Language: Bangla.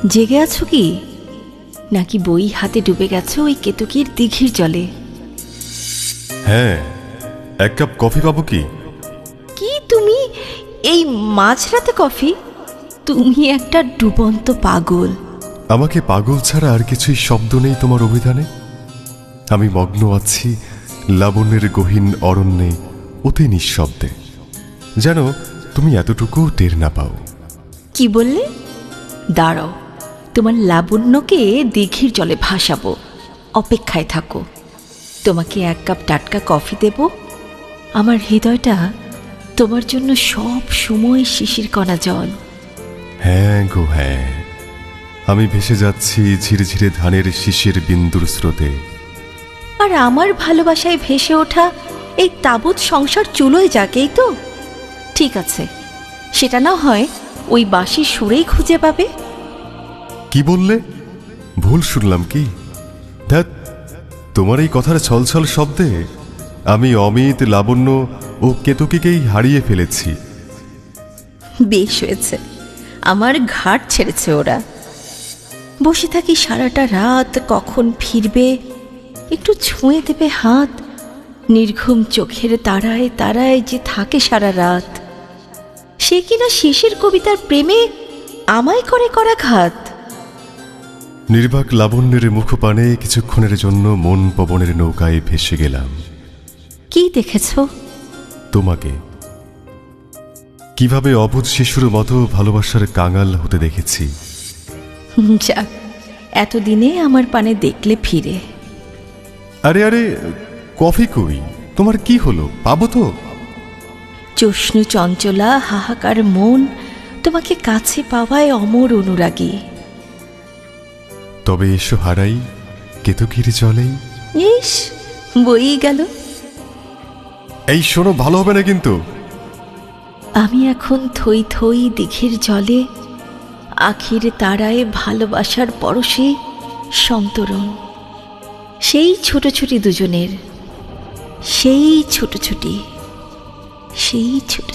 জেগে আছো কি, নাকি বই হাতে ডুবে গেছো ওই কেতকীর দিঘির জলে? হ্যাঁ, এক কাপ কফি পাবো কি? কি তুমি এই মাঝরাতে কফি? তুমি একটা ডুবন্ত পাগল। আমাকে পাগল ছাড়া আর কিছুই শব্দ নেই তোমার অভিধানে। আমি মগ্ন আছি লাবণ্যের গহীন অরণ্যে, অতি নিঃশব্দে, যেন তুমি এতটুকু টের না পাও। কি বললে? দাঁড়াও, তোমার লাবণ্যকে দিঘির জলে ভাসাবো। অপেক্ষায় থাকো, তোমাকে এক কাপ টাটকা কফি দেব। আমার হৃদয়টা তোমার জন্য সব সময় শিশির কণা জল। হ্যাঁ গো হ্যাঁ, আমি ভেসে যাচ্ছি ঝিরঝিরে ধানের শিশির বিন্দুর স্রোতে। আর আমার ভালোবাসায় ভেসে ওঠা এই তাবৎ সংসার চুলোয় যাকেই তো। ঠিক আছে, সেটা না হয় ওই বাঁশির সুরেই খুঁজে পাবে। কি বললে? ভুল শুনলাম কি? ধ্যাৎ, তোমার এই কথার ছলছল শব্দে আমি অমিত, লাবণ্য ও কেতকীকেই হারিয়ে ফেলেছি। বেশ হয়েছে, আমার ঘাট ছেড়েছে ওরা। বসে থাকি সারাটা রাত, কখন ফিরবে একটু ছুঁয়ে দেবে হাত। নির্ঘুম চোখের তারায় তারায় যে থাকে সারা রাত, সে কিনা শিশির কবিতার প্রেমে আমায় করে করাঘাত। নির্বাক লাবণ্যের মুখপানে কিছুক্ষণের জন্য মন পবনের নৌকায় ভেসে গেলাম। কি দেখেছ? তোমাকে কিভাবে অবুঝ শিশুর মতো ভালোবাসার কাঙাল হতে দেখেছি। যাক, এতদিনে আমার পানে দেখলে ফিরে। আরে আরে, কফি কই? তোমার কি হলো, পাবো তো? জষ্ণু চঞ্চলা হাহাকার মন তোমাকে কাছে পাওয়ায় অমর অনুরাগী। তবে এসো হারাই কেতকীর জলেই। ইস, বই গেল। এই শোনো, ভালো হবে না কিন্তু। আমি এখন থই থই দিঘির জলে, আখির তারায় ভালোবাসার পরশে সন্তরণ। সেই ছোটছুটি দুজনের, সেই ছোটছুটি, সেই ছোট